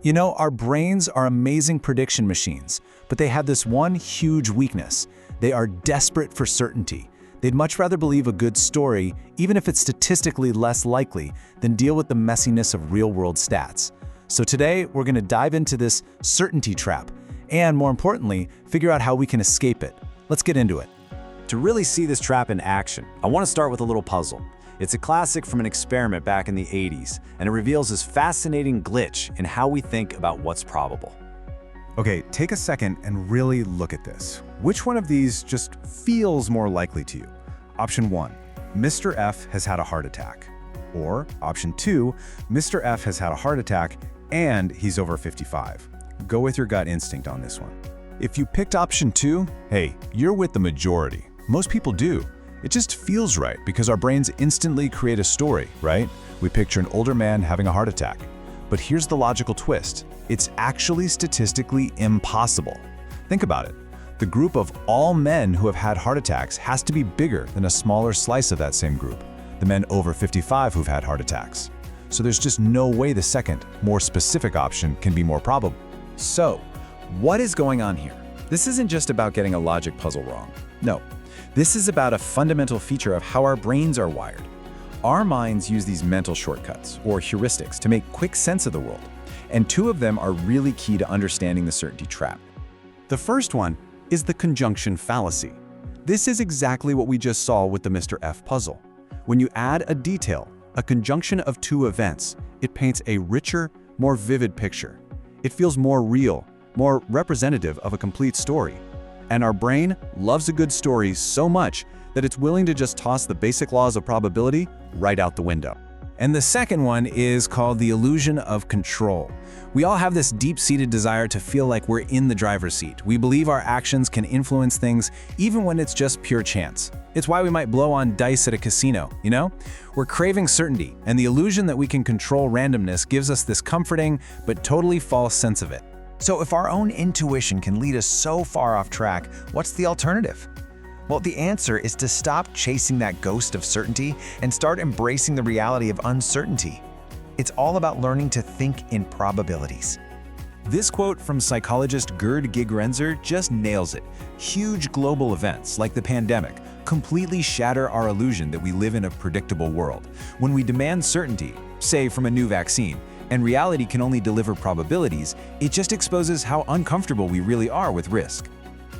You know, our brains are amazing prediction machines, but they have this one huge weakness. They are desperate for certainty. They'd much rather believe a good story, even if it's statistically less likely, than deal with the messiness of real-world stats. So today, we're going to dive into this certainty trap, and more importantly, figure out how we can escape it. Let's get into it. To really see this trap in action, I want to start with a little puzzle. It's a classic from an experiment back in the 80s, and it reveals this fascinating glitch in how we think about what's probable. Okay, take a second and really look at this. Which one of these just feels more likely to you? Option 1, Mr. F has had a heart attack. Or option 2, Mr. F has had a heart attack and he's over 55. Go with your gut instinct on this one. If you picked option 2, hey, you're with the majority. Most people do. It just feels right because our brains instantly create a story, right? We picture an older man having a heart attack. But here's the logical twist. It's actually statistically impossible. Think about it. The group of all men who have had heart attacks has to be bigger than a smaller slice of that same group, the men over 55 who've had heart attacks. So there's just no way the second, more specific option can be more probable. So, what is going on here? This isn't just about getting a logic puzzle wrong. No, this is about a fundamental feature of how our brains are wired. Our minds use these mental shortcuts, or heuristics, to make quick sense of the world. And two of them are really key to understanding the certainty trap. The first one is the conjunction fallacy. This is exactly what we just saw with the Mr. F puzzle. When you add a detail, a conjunction of two events, it paints a richer, more vivid picture. It feels more real, more representative of a complete story. And our brain loves a good story so much that it's willing to just toss the basic laws of probability right out the window. And the second one is called the illusion of control. We all have this deep-seated desire to feel like we're in the driver's seat. We believe our actions can influence things even when it's just pure chance. It's why we might blow on dice at a casino, you know? We're craving certainty, and the illusion that we can control randomness gives us this comforting but totally false sense of it. So if our own intuition can lead us so far off track, what's the alternative? Well, the answer is to stop chasing that ghost of certainty and start embracing the reality of uncertainty. It's all about learning to think in probabilities. This quote from psychologist Gerd Gigerenzer just nails it. Huge global events, like the pandemic, completely shatter our illusion that we live in a predictable world. When we demand certainty, say from a new vaccine, and reality can only deliver probabilities, it just exposes how uncomfortable we really are with risk.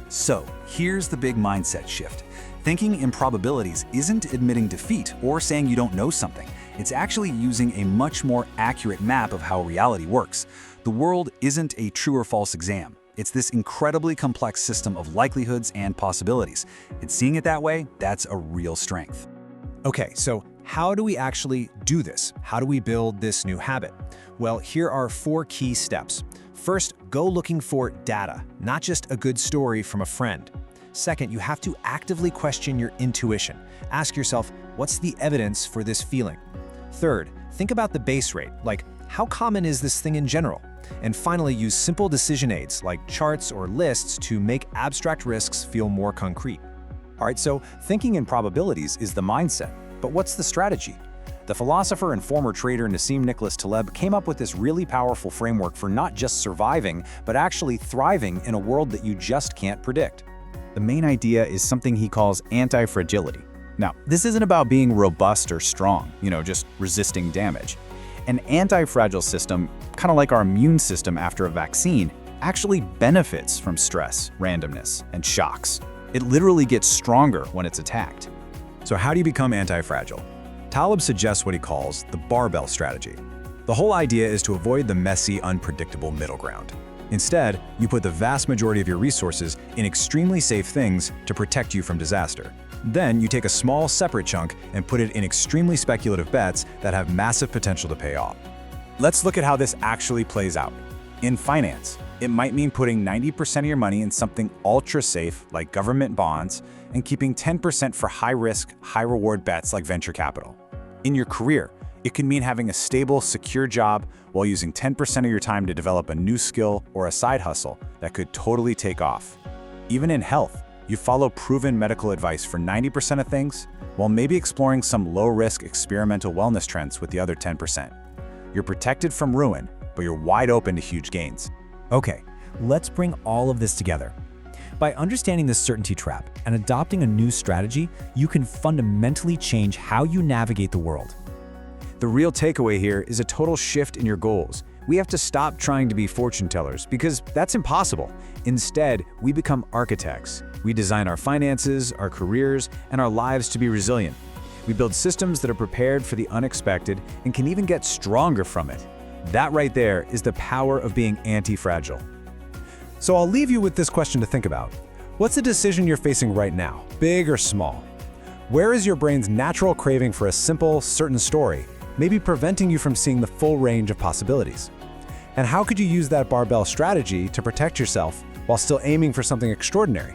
So, here's the big mindset shift. Thinking in probabilities isn't admitting defeat or saying you don't know something. It's actually using a much more accurate map of how reality works. The world isn't a true or false exam. It's this incredibly complex system of likelihoods and possibilities. It's seeing it that way, that's a real strength. Okay, so how do we actually do this? How do we build this new habit? Well, here are 4 key steps. First, go looking for data, not just a good story from a friend. Second, you have to actively question your intuition. Ask yourself, what's the evidence for this feeling? Third, think about the base rate, like how common is this thing in general? And finally, use simple decision aids like charts or lists to make abstract risks feel more concrete. All right, so thinking in probabilities is the mindset, but what's the strategy? The philosopher and former trader Nassim Nicholas Taleb came up with this really powerful framework for not just surviving, but actually thriving in a world that you just can't predict. The main idea is something he calls anti-fragility. Now, this isn't about being robust or strong, just resisting damage. An anti-fragile system, kind of like our immune system after a vaccine, actually benefits from stress, randomness, and shocks. It literally gets stronger when it's attacked. So how do you become anti-fragile? Taleb suggests what he calls the barbell strategy. The whole idea is to avoid the messy, unpredictable middle ground. Instead, you put the vast majority of your resources in extremely safe things to protect you from disaster. Then you take a small, separate chunk and put it in extremely speculative bets that have massive potential to pay off. Let's look at how this actually plays out. In finance, it might mean putting 90% of your money in something ultra-safe like government bonds and keeping 10% for high-risk, high-reward bets like venture capital. In your career, it can mean having a stable, secure job while using 10% of your time to develop a new skill or a side hustle that could totally take off. Even in health, you follow proven medical advice for 90% of things, while maybe exploring some low-risk experimental wellness trends with the other 10%. You're protected from ruin, but you're wide open to huge gains. Okay, let's bring all of this together. By understanding the certainty trap and adopting a new strategy, you can fundamentally change how you navigate the world. The real takeaway here is a total shift in your goals. We have to stop trying to be fortune tellers because that's impossible. Instead, we become architects. We design our finances, our careers, and our lives to be resilient. We build systems that are prepared for the unexpected and can even get stronger from it. That right there is the power of being anti-fragile. So I'll leave you with this question to think about. What's the decision you're facing right now, big or small? Where is your brain's natural craving for a simple, certain story, maybe preventing you from seeing the full range of possibilities? And how could you use that barbell strategy to protect yourself while still aiming for something extraordinary?